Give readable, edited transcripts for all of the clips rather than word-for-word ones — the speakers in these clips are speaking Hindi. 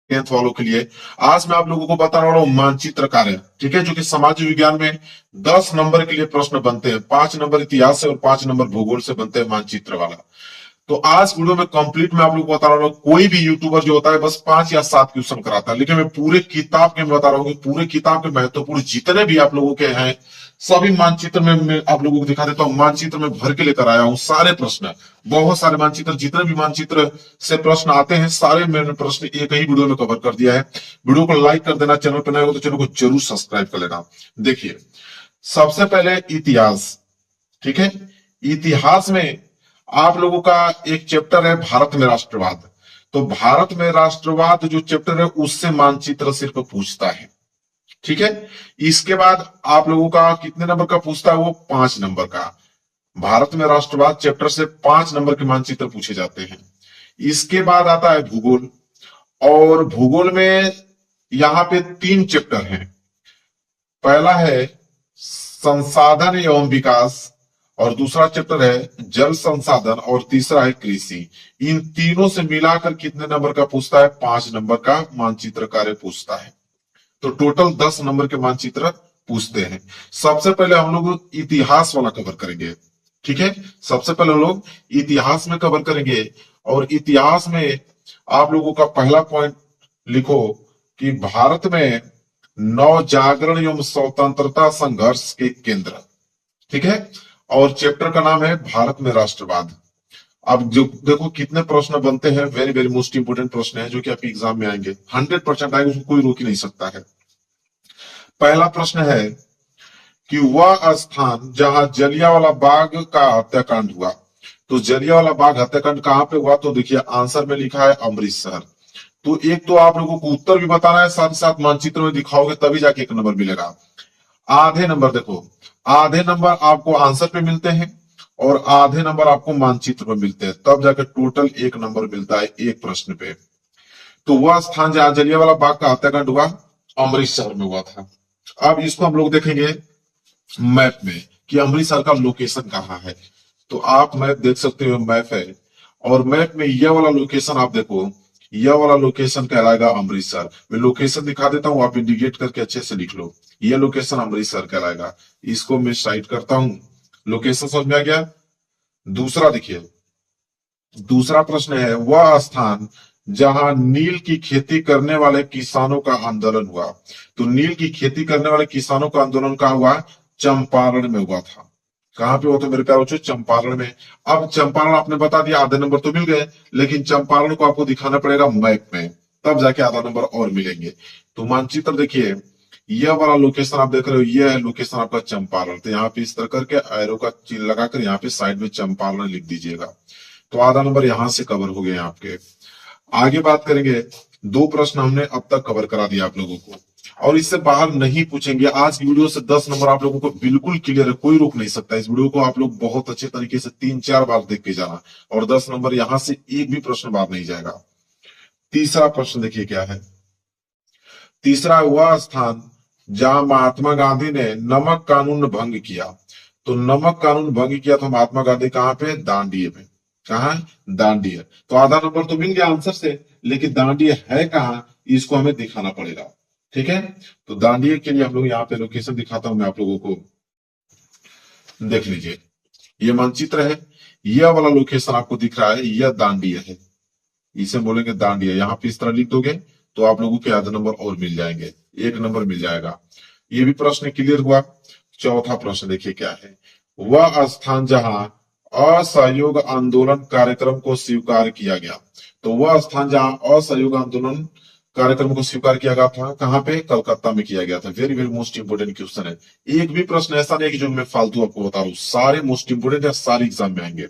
10th वालों के लिए। आज मैं आप लोगों को बताने वाला हूं मानचित्र कार्य, ठीक है, जो कि समाज विज्ञान में 10 नंबर के लिए प्रश्न बनते हैं। 5 नंबर इतिहास से और 5 नंबर भूगोल से बनते हैं मानचित्र वाला। तो आज वीडियो में कंप्लीट मैं आप लोगों को बता रहा हूँ, कोई भी यूट्यूबर जो होता है बस 5 या 7 क्वेश्चन कराता है, लेकिन मैं पूरे किताब के बता रहा हूँ कि पूरे किताब के महत्वपूर्ण जितने भी आप लोगों के हैं सभी मानचित्र में मैं आप लोगों को दिखा देता हूँ। मानचित्र में भर के लेकर आया हूँ सारे प्रश्न, बहुत सारे मानचित्र, जितने भी मानचित्र से प्रश्न आते हैं सारे मैंने प्रश्न एक ही वीडियो में कवर कर दिया है। वीडियो को लाइक कर देना, चैनल पर नए हो तो चैनल को जरूर सब्सक्राइब कर लेना। देखिए, सबसे पहले इतिहास, ठीक है। इतिहास में आप लोगों का एक चैप्टर है भारत में राष्ट्रवाद। तो भारत में राष्ट्रवाद जो चैप्टर है उससे मानचित्र सिर्फ पूछता है, ठीक है। इसके बाद आप लोगों का कितने नंबर का पूछता है, वो 5 नंबर का। भारत में राष्ट्रवाद चैप्टर से 5 नंबर के मानचित्र पूछे जाते हैं। इसके बाद आता है भूगोल, और भूगोल में यहां पे 3 चैप्टर हैं। पहला है संसाधन एवं विकास, और दूसरा चैप्टर है जल संसाधन, और तीसरा है कृषि। इन तीनों से मिलाकर कितने नंबर का पूछता है, 5 नंबर का मानचित्र कार्य पूछता है। तो टोटल 10 नंबर के मानचित्र पूछते हैं। सबसे पहले हम लोग इतिहास वाला कवर करेंगे, ठीक है। सबसे पहले हम लोग इतिहास में कवर करेंगे, और इतिहास में आप लोगों का पहला पॉइंट लिखो कि भारत में नव जागरण एवं स्वतंत्रता संघर्ष के केंद्र, ठीक है। और चैप्टर का नाम है भारत में राष्ट्रवाद। अब जो देखो कितने प्रश्न बनते हैं, वेरी वेरी मोस्ट इंपोर्टेंट प्रश्न है जो कि आपके एग्जाम में आएंगे, 100% आएंगे, उसको कोई रोक ही नहीं सकता है। पहला प्रश्न है कि वह स्थान जहां जलियांवाला बाग का हत्याकांड हुआ। तो जलियांवाला बाग हत्याकांड कहां पे हुआ, तो देखिए आंसर में लिखा है अमृतसर। तो एक तो आप लोगों को उत्तर भी बताना है, साथ ही साथ मानचित्र में दिखाओगे तभी जाके 1 नंबर मिलेगा। आधे नंबर देखो, आधे नंबर आपको आंसर पे मिलते हैं और आधे नंबर आपको मानचित्र पे मिलते हैं, तब जाकर टोटल 1 नंबर मिलता है एक प्रश्न पे। तो वह स्थान जहां जलियांवाला बाग का हत्याकांड हुआ अमृतसर में हुआ था। अब इसको हम लोग देखेंगे मैप में कि अमृतसर का लोकेशन कहाँ है। तो आप मैप देख सकते हो, मैप है, और मैप में यह वाला लोकेशन आप देखो, यह वाला लोकेशन कहलाएगा अमृतसर। मैं लोकेशन दिखा देता हूं, आप इंडिकेट करके अच्छे से लिख लो। यह लोकेशन अमृतसर कहलाएगा। इसको मैं साइड करता हूं। लोकेशन समझ में आ गया। दूसरा देखिए, दूसरा प्रश्न है वह स्थान जहां नील की खेती करने वाले किसानों का आंदोलन हुआ। तो नील की खेती करने वाले किसानों का आंदोलन कहां हुआ, चंपारण में हुआ था। कहां पे हुआ था मेरे प्यारे बच्चों, चंपारण में। अब चंपारण आपने बता दिया, आधे नंबर तो मिल गए, लेकिन चंपारण को आपको दिखाना पड़ेगा मैप में, तब जाके आधा नंबर और मिलेंगे। तो मानचित्र देखिए, यह वाला लोकेशन आप देख रहे हो, यह है लोकेशन आपका चंपारण। तो यहाँ पे इस तरह करके एरो का चिन्ह लगाकर यहाँ पे साइड में चंपारण लिख दीजिएगा। तो आधा नंबर यहां से कवर हो गए आपके। आगे बात करेंगे, 2 प्रश्न हमने अब तक कवर करा दिया आप लोगों को, और इससे बाहर नहीं पूछेंगे। आज की वीडियो से 10 नंबर आप लोगों को बिल्कुल क्लियर है, कोई रोक नहीं सकता। इस वीडियो को आप लोग बहुत अच्छे तरीके से 3-4 बार देख के जाना, और 10 नंबर यहां से एक भी प्रश्न बाहर नहीं जाएगा। तीसरा प्रश्न देखिए क्या है। तीसरा, वह स्थान जहां महात्मा गांधी ने नमक कानून भंग किया। तो नमक कानून भंग किया था महात्मा गांधी कहां पे, दांडी में। कहा, दांडी। तो आधा नंबर तो मिल गया आंसर से, लेकिन दांडी है कहां, इसको हमें दिखाना पड़ेगा, ठीक है। तो दांडी के लिए हम लोग यहाँ पे लोकेशन दिखाता हूं मैं आप लोगों को, देख लीजिए। ये मानचित्र है, यह वाला लोकेशन आपको दिख रहा है, यह दांडी है, इसे बोलेंगे दांडी है। यहाँ पे इस तरह लिख दोगे तो आप लोगों के आधे नंबर और मिल जाएंगे, 1 नंबर मिल जाएगा। ये भी प्रश्न क्लियर हुआ। चौथा प्रश्न देखिए क्या है, वह स्थान जहां असहयोग आंदोलन कार्यक्रम को स्वीकार किया गया। तो वह स्थान जहां असहयोग आंदोलन कार्यक्रम को स्वीकार किया गया था, कहां पे, कलकत्ता में किया गया था। Very very most important question है। एक भी प्रश्न ऐसा नहीं कि जो मैं फालतू आपको बता रहा हूं, सारे मोस्ट इंपोर्टेंट है, सारे एग्जाम में आएंगे।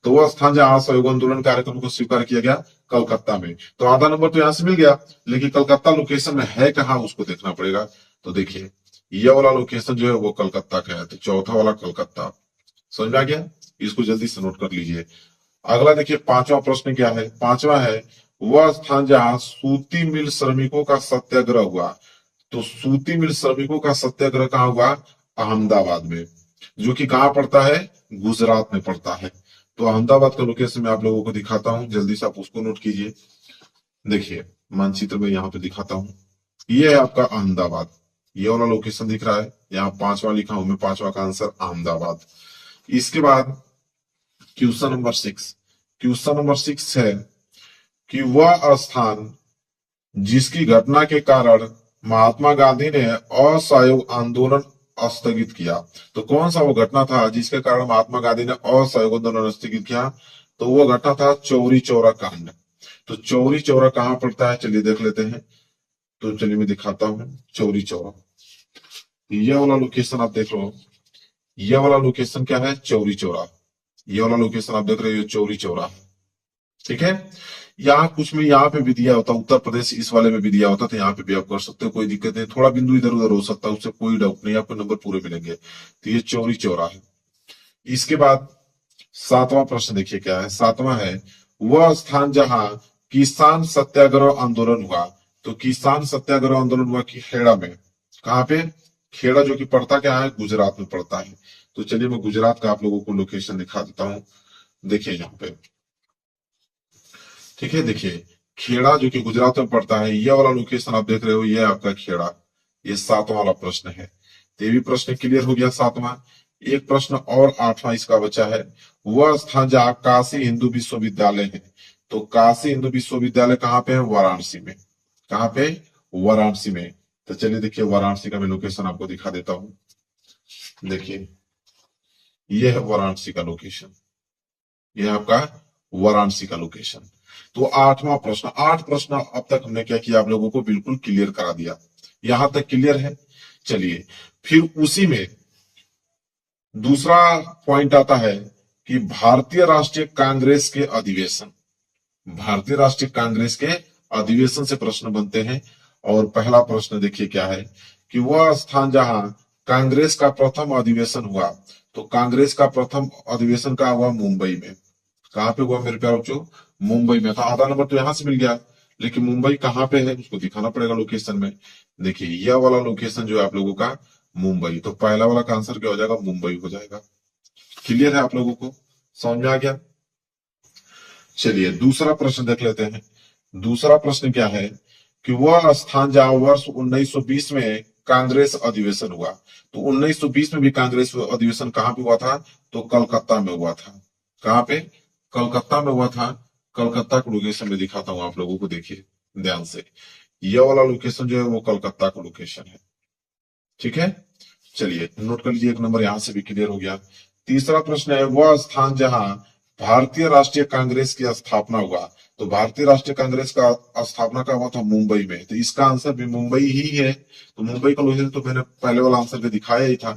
तो वह स्थान जहां असहयोग आंदोलन कार्यक्रम को स्वीकार किया गया, कलकत्ता में। तो आधा नंबर तो यहां से मिल गया, लेकिन कलकत्ता लोकेशन में है कहां उसको देखना पड़ेगा। तो देखिए, यह वाला लोकेशन जो है वो कलकत्ता का है। तो चौथा वाला कलकत्ता, समझ में आ गया। इसको जल्दी से नोट कर लीजिए। अगला देखिए, 5वां प्रश्न क्या है। 5वां है वह स्थान जहां सूती मिल श्रमिकों का सत्याग्रह हुआ। तो सूती मिल श्रमिकों का सत्याग्रह कहां हुआ, अहमदाबाद में, जो कि कहां पड़ता है, गुजरात में पड़ता है। तो अहमदाबाद का लोकेशन मैं आप लोगों को दिखाता हूं, जल्दी से आप उसको नोट कीजिए। देखिए, मानचित्र में यहाँ पे दिखाता हूँ। ये है आपका अहमदाबाद, ये वाला लोकेशन दिख रहा है, यहाँ 5वां लिखा हूं मैं, 5वां का आंसर अहमदाबाद। इसके बाद क्वेश्चन नंबर 6, क्वेश्चन नंबर 6 है कि वह स्थान जिसकी घटना के कारण महात्मा गांधी ने असहयोग आंदोलन स्थगित किया, तो कौन सा वो घटना था जिसके कारण महात्मा गांधी ने असहयोग आंदोलन स्थगित किया? तो वो घटना था चौरी चौरा कांड। तो चौरी चौरा कहाँ पड़ता है, चलिए देख लेते हैं। तो चलिए मैं दिखाता हूँ चौरी चौरा। ये वाला लोकेशन आप देख लो, ये वाला लोकेशन क्या है, चौरी चौरा। ये वाला लोकेशन आप देख रहे हो चौरी चौरा, ठीक है। यहाँ कुछ में यहाँ पे भी दिया होता, उत्तर प्रदेश इस वाले में भी दिया होता, तो यहाँ पे भी आप कर सकते हो, कोई दिक्कत नहीं। थोड़ा बिंदु इधर उधर हो सकता है, उससे कोई डाउट नहीं, आपको नंबर पूरे मिलेंगे। तो ये चौरी चौरा है। इसके बाद 7वां प्रश्न देखिए क्या है। 7वां है वह स्थान जहां किसान सत्याग्रह आंदोलन हुआ। तो किसान सत्याग्रह आंदोलन हुआ कि खेड़ा में, कहाँ पे, खेड़ा, जो कि पड़ता क्या है, गुजरात में पड़ता है। तो चलिए मैं गुजरात का आप लोगों को लोकेशन दिखा देता हूँ। देखिए यहाँ पे, ठीक है, देखिए खेड़ा जो कि गुजरात में पड़ता है, ये वाला लोकेशन आप देख रहे हो, ये आपका खेड़ा। ये 7वां वाला प्रश्न है। तो ये भी प्रश्न क्लियर हो गया 7वां। एक प्रश्न और 8वां इसका बचा है। वह स्थान जहाँ काशी हिंदू विश्वविद्यालय है। तो काशी हिंदू विश्वविद्यालय कहाँ पे है, वाराणसी में। कहाँ पे, वाराणसी में। तो चलिए देखिए वाराणसी का मैं लोकेशन आपको दिखा देता हूँ। देखिए ये है वाराणसी का लोकेशन, ये है आपका वाराणसी का लोकेशन। तो 8वां प्रश्न, 8 प्रश्न अब तक हमने क्या किया, आप लोगों को बिल्कुल क्लियर करा दिया। यहां तक क्लियर है। चलिए फिर उसी में दूसरा पॉइंट आता है कि भारतीय राष्ट्रीय कांग्रेस के अधिवेशन, भारतीय राष्ट्रीय कांग्रेस के अधिवेशन से प्रश्न बनते हैं। और पहला प्रश्न देखिए क्या है कि वह स्थान जहां कांग्रेस का प्रथम अधिवेशन हुआ। तो कांग्रेस का प्रथम अधिवेशन कहाँ हुआ, मुंबई में। कहाँ पे हुआ मेरे प्यारे बच्चों, मुंबई में। तो आधा नंबर तो यहां से मिल गया, लेकिन मुंबई कहाँ पे है उसको दिखाना पड़ेगा लोकेशन में। देखिए यह वाला लोकेशन जो है आप लोगों का मुंबई। तो पहला वाला का आंसर क्या हो जाएगा, मुंबई हो जाएगा। क्लियर है आप लोगों को, समझ में आ गया। चलिए दूसरा प्रश्न देख लेते हैं। दूसरा प्रश्न क्या है कि वह स्थान जहां वर्ष 1920 में कांग्रेस अधिवेशन हुआ। तो 1920 में भी कांग्रेस अधिवेशन कहाँ पे हुआ था, तो कलकत्ता में हुआ था। कहाँ पे, कलकत्ता में हुआ था। कलकत्ता का लोकेशन में दिखाता हूं आप लोगों को, देखिए ध्यान से। यह वाला लोकेशन जो है वो कलकत्ता का लोकेशन है, ठीक है। चलिए नोट कर लीजिए, एक नंबर यहां से भी क्लियर हो गया। तीसरा प्रश्न है वह स्थान जहां भारतीय राष्ट्रीय कांग्रेस की स्थापना हुआ। तो भारतीय राष्ट्रीय कांग्रेस का स्थापना का हुआ था मुंबई में। तो इसका आंसर भी मुंबई ही है। तो मुंबई का लोकेशन तो मैंने पहले वाला आंसर में दिखाया ही था,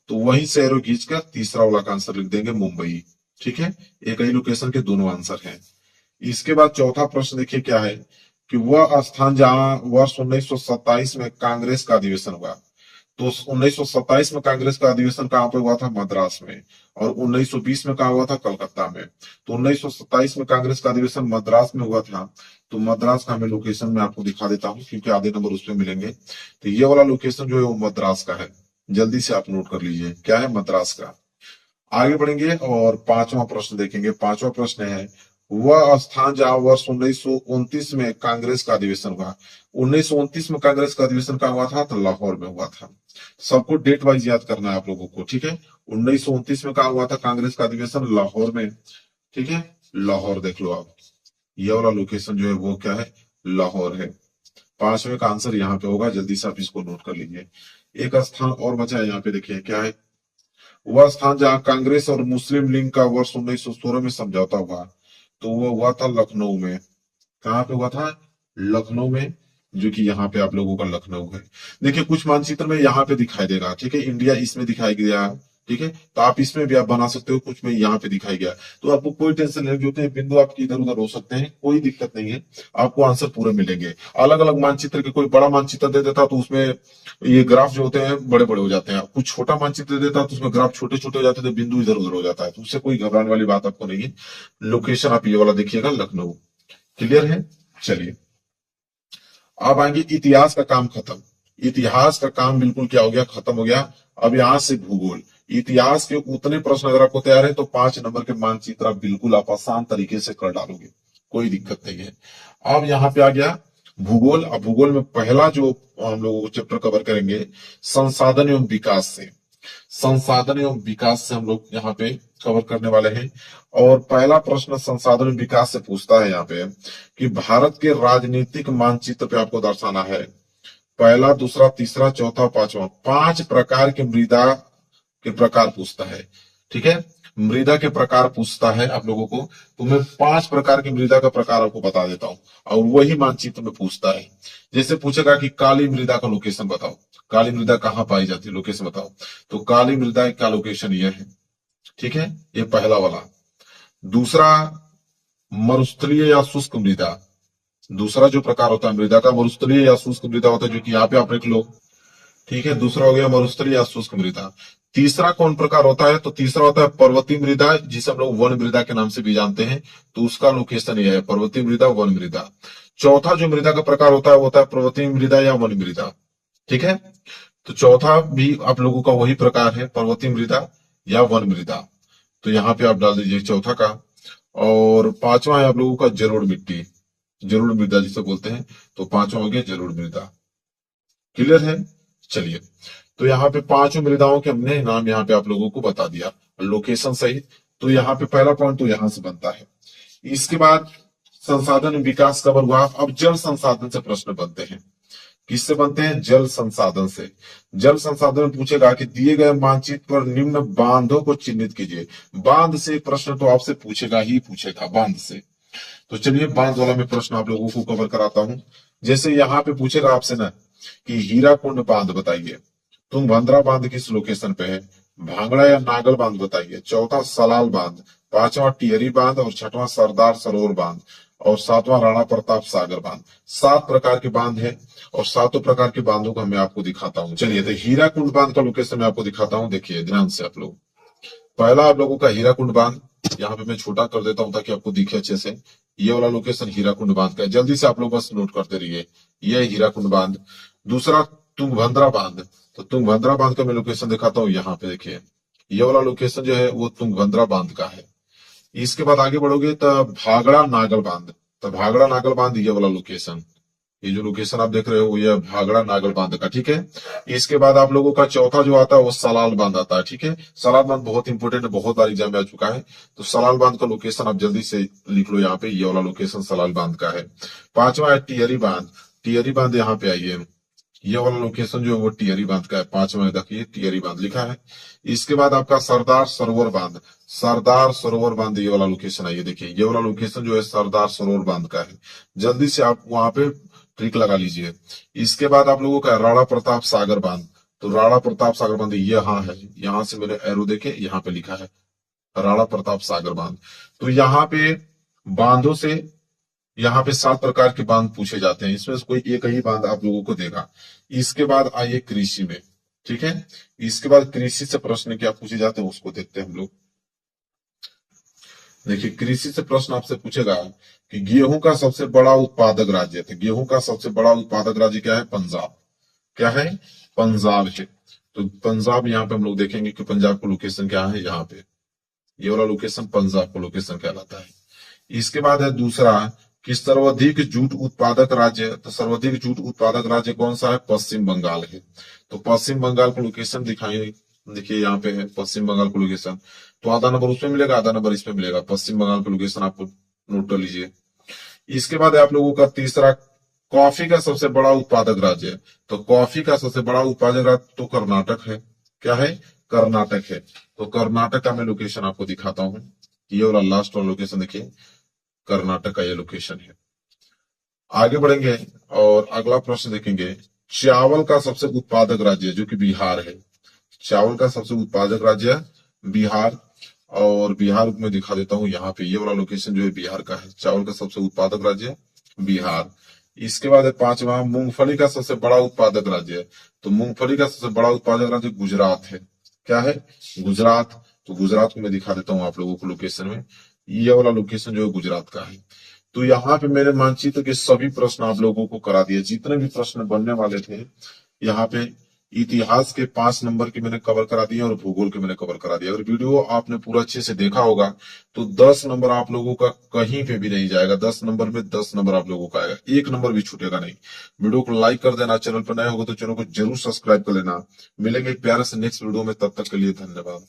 तो वही से एरो खींचकर तीसरा वाला का आंसर लिख देंगे मुंबई, ठीक है। एक ही लोकेशन के दोनों आंसर हैं। इसके बाद चौथा प्रश्न देखिए क्या है कि वह स्थान जहां वर्ष 1927 में कांग्रेस का अधिवेशन हुआ। तो 1927 में कांग्रेस का अधिवेशन कहां पे हुआ था, मद्रास में। और 1920 में कहा हुआ था, कलकत्ता में। तो 1927 में कांग्रेस का अधिवेशन मद्रास में हुआ था। तो मद्रास का मैं लोकेशन में आपको दिखा देता हूं, क्योंकि आधे नंबर उसमें मिलेंगे। तो ये वाला लोकेशन जो है वो मद्रास का है, जल्दी से आप नोट कर लीजिए क्या है, मद्रास का। आगे बढ़ेंगे और 5वां प्रश्न देखेंगे। 5वां प्रश्न है वह स्थान जहां वर्ष 1929 में कांग्रेस का अधिवेशन हुआ। 1929 में कांग्रेस का अधिवेशन कहाँ हुआ था, तो लाहौर में हुआ था। सबको डेट वाइज याद करना है आप लोगों को, ठीक है। 1929 में कहा हुआ था कांग्रेस का अधिवेशन, लाहौर में, ठीक है। लाहौर देख लो आप, यह वाला लोकेशन जो है वो क्या है, लाहौर है। 5वें का आंसर यहाँ पे होगा, जल्दी से आप इसको नोट कर लीजिए। एक स्थान और बचा है यहाँ पे, देखिए क्या है। वह स्थान जहां कांग्रेस और मुस्लिम लीग का वर्ष 1916 में समझौता हुआ। तो वो हुआ था लखनऊ में। कहाँ पे हुआ था, लखनऊ में, जो कि यहाँ पे आप लोगों का लखनऊ है। देखिए कुछ मानचित्र में यहाँ पे दिखाई देगा, ठीक है, इंडिया इसमें दिखाई गया, ठीक है। तो आप इसमें भी आप बना सकते हो, कुछ में यहाँ पे दिखाई गया। तो आपको कोई टेंशन नहीं, जो बिंदु आपके इधर उधर हो सकते हैं, कोई दिक्कत नहीं है, आपको आंसर पूरे मिलेंगे। अलग अलग मानचित्र के, कोई बड़ा मानचित्र दे देता तो उसमें ये ग्राफ जो होते हैं बड़े बड़े हो जाते हैं। कुछ छोटा मानचित्र दे देता तो उसमें ग्राफ छोटे छोटे हो जाते थे, बिंदु इधर उधर हो जाता है। तो उससे कोई घबराने वाली बात आपको नहीं है। लोकेशन आप ये वाला देखिएगा, लखनऊ। क्लियर है। चलिए अब आएंगे इतिहास का काम खत्म। इतिहास का काम बिल्कुल क्या हो गया, खत्म हो गया। अब यहां से भूगोल। इतिहास के उतने प्रश्न अगर आपको तैयार है तो 5 नंबर के मानचित्र आप बिल्कुल आप आसान तरीके से कर डालोगे, कोई दिक्कत नहीं है। अब यहाँ पे आ गया भूगोल। अब भूगोल में पहला जो हम लोग चैप्टर कवर करेंगे संसाधन एवं विकास से। संसाधन एवं विकास से हम लोग यहाँ पे कवर करने वाले हैं। और पहला प्रश्न संसाधन एवं विकास से पूछता है यहाँ पे कि भारत के राजनीतिक मानचित्र पे आपको दर्शाना है पहला, दूसरा, तीसरा, चौथा, पांचवा, 5 प्रकार की मृदा के प्रकार पूछता है। ठीक है, मृदा के प्रकार पूछता है आप लोगों को, तो मैं 5 प्रकार की मृदा का प्रकार आपको बता देता हूं और वही मानचित्र में पूछता है। जैसे पूछेगा कि काली मृदा का लोकेशन बताओ, काली मृदा कहाँ पाई जाती है, लोकेशन बताओ। तो काली मृदा का लोकेशन यह है। ठीक है, ये पहला वाला। दूसरा, मरुस्थलीय या शुष्क मृदा। दूसरा जो प्रकार होता है मृदा का, मरुस्थलीय या शुष्क मृदा होता है, जो कि यहाँ पे आप लिख लो। ठीक है, दूसरा हो गया मरुस्थलीय या शुष्क मृदा। तीसरा कौन प्रकार होता है, तो तीसरा होता है पर्वतीय मृदा, जिसे हम लोग वन मृदा के नाम से भी जानते हैं। तो उसका लोकेशन यह है, पर्वतीय मृदा, वन मृदा। चौथा जो मृदा का प्रकार होता है वो होता है पर्वतीय मृदा या वन मृदा। ठीक है, तो चौथा भी आप लोगों का वही प्रकार है, पर्वतीय मृदा या वन मृदा। तो यहाँ पे आप डाल दीजिए चौथा का। और पांचवा है आप लोगों का जलोढ़ मिट्टी, जलोढ़ मृदा जिसे बोलते हैं। तो पांचवा हो गया जलोढ़ मृदा। क्लियर है? चलिए, तो यहाँ पे 5 मृदाओं के हमने नाम यहाँ पे आप लोगों को बता दिया लोकेशन सहित। तो यहाँ पे पहला पॉइंट तो यहाँ से बनता है। इसके बाद संसाधन विकास कवर हुआ। अब जल संसाधन से प्रश्न बनते हैं। किससे बनते हैं? जल संसाधन से। जल संसाधन में पूछेगा कि दिए गए मानचित्र पर निम्न बांधों को चिन्हित कीजिए। बांध से प्रश्न तो आपसे पूछेगा ही पूछेगा, बांध से। तो चलिए बांध वाला मैं प्रश्न आप लोगों को कवर कराता हूं। जैसे यहाँ पे पूछेगा आपसे ना कि हीराकुंड बांध बताइए, तुंगभद्रा बांध किस लोकेशन पे है, भांगड़ा या नागल बांध बताइए, चौथा सलाल बांध, पांचवा टिहरी बांध और छठवां सरदार सरोवर बांध और सातवां राणा प्रताप सागर बांध। 7 प्रकार के बांध है और 7 प्रकार के बांधों को मैं आपको दिखाता हूँ। चलिए, तो हीराकुंड बांध का लोकेशन मैं आपको दिखाता हूँ। देखिए ध्यान से आप लोग। पहला आप लोगों का हीराकुंड बांध, यहाँ पे मैं छोटा कर देता हूँ ताकि आपको दिखे अच्छे से। ये वाला लोकेशन हीराकुंड बांध का है, जल्दी से आप लोग बस नोट करते रहिए। ये हीराकुंड बांध। दूसरा तुंगभद्रा बांध, तो तुंगभद्रा बांध का मैं लोकेशन दिखाता हूँ। यहाँ पे देखिए, ये वाला लोकेशन जो है वो तुंगभद्रा बांध का है। इसके बाद आगे बढ़ोगे तो भागड़ा नागल बांध, तो भागड़ा नागल बांध ये वाला लोकेशन, ये जो लोकेशन आप देख रहे हो ये भागड़ा नागल बांध का। ठीक है, इसके बाद आप लोगों का चौथा जो आता है वो सलाल बांध आता है। ठीक है, सलाल बांध बहुत इंपोर्टेंट है, बहुत बार एग्जाम में आ चुका है। तो सलाल बांध का लोकेशन आप जल्दी से लिख लो, यहाँ पे ये वाला लोकेशन सलाल बांध का है। पांचवा है टिहरी बांध, टिहरी बांध यहाँ पे आइए, ये वाला लोकेशन जो है वो टिहरी बांध का है। पांचवा में देखिए टिहरी बांध लिखा है। इसके बाद आपका सरदार सरोवर बांध, सरदार सरोवर बांध ये वाला लोकेशन है। ये देखिए ये वाला लोकेशन जो है सरदार सरोवर बांध का है। जल्दी से आप वहां पे ट्रिक लगा लीजिए। इसके बाद आप लोगों का राणा प्रताप सागर बांध, तो राणा प्रताप सागर बांध यहाँ है, यहाँ से मेरे एरो देखे यहाँ पे लिखा है राणा प्रताप सागर बांध। तो यहाँ पे बांधों से यहाँ पे 7 प्रकार के बांध पूछे जाते हैं, इसमें से कोई एक ही बांध आप लोगों को देगा। इसके बाद आइए कृषि में। ठीक है, इसके बाद कृषि से प्रश्न क्या पूछे जाते हैं उसको देखते हैं हम लोग। देखिए कृषि से प्रश्न आपसे पूछेगा कि गेहूं का सबसे बड़ा उत्पादक राज्य, तो गेहूं का सबसे बड़ा उत्पादक राज्य क्या है? पंजाब। क्या है? पंजाब है। तो पंजाब यहाँ पे हम लोग देखेंगे कि पंजाब का लोकेशन क्या है, यहाँ पे ये वाला लोकेशन पंजाब का लोकेशन कहलाता है। इसके बाद है दूसरा कि सर्वाधिक जूट उत्पादक राज्य, तो सर्वाधिक जूट उत्पादक राज्य कौन सा है? पश्चिम बंगाल है। तो पश्चिम बंगाल का लोकेशन दिखाइए, देखिए यहाँ पे है पश्चिम बंगाल का लोकेशन। तो आधा नंबर उसमें मिलेगा, आधा नंबर इसमें मिलेगा। पश्चिम बंगाल का लोकेशन आपको नोट कर लीजिए। इसके बाद आप लोगों का तीसरा कॉफी का सबसे बड़ा उत्पादक राज्य, तो कॉफी का सबसे बड़ा उत्पादक राज्य तो कर्नाटक है। क्या है? कर्नाटक है। तो कर्नाटक का मैं लोकेशन आपको दिखाता हूँ। ये वाला लास्ट वाला लोकेशन देखिए, कर्नाटक का ये लोकेशन है। आगे बढ़ेंगे और अगला प्रश्न देखेंगे। चावल का सबसे उत्पादक राज्य जो कि बिहार है, चावल का सबसे उत्पादक राज्य बिहार। और बिहार में दिखा देता हूँ, यहाँ पे ये वाला लोकेशन जो है बिहार का है। चावल का सबसे उत्पादक राज्य बिहार। इसके बाद है पांचवा मूंगफली का सबसे बड़ा उत्पादक राज्य, तो मूंगफली का सबसे बड़ा उत्पादक राज्य गुजरात है। क्या है? गुजरात। तो गुजरात को मैं दिखा देता हूँ आप लोगों को लोकेशन में, ये वाला लोकेशन जो है गुजरात का है। तो यहाँ पे मैंने मानचित्र के सभी प्रश्न आप लोगों को करा दिए, जितने भी प्रश्न बनने वाले थे यहाँ पे इतिहास के 5 नंबर की मैंने कवर करा दिए और भूगोल के मैंने कवर करा दिया। अगर वीडियो आपने पूरा अच्छे से देखा होगा तो 10 नंबर आप लोगों का कहीं पे भी नहीं जाएगा। 10 नंबर में 10 नंबर आप लोगों का आएगा, 1 नंबर भी छूटेगा नहीं। वीडियो को लाइक कर देना, चैनल पर नए होगा तो चैनल को जरूर सब्सक्राइब कर लेना। मिलेंगे एक प्यारे से नेक्स्ट वीडियो में, तब तक के लिए धन्यवाद।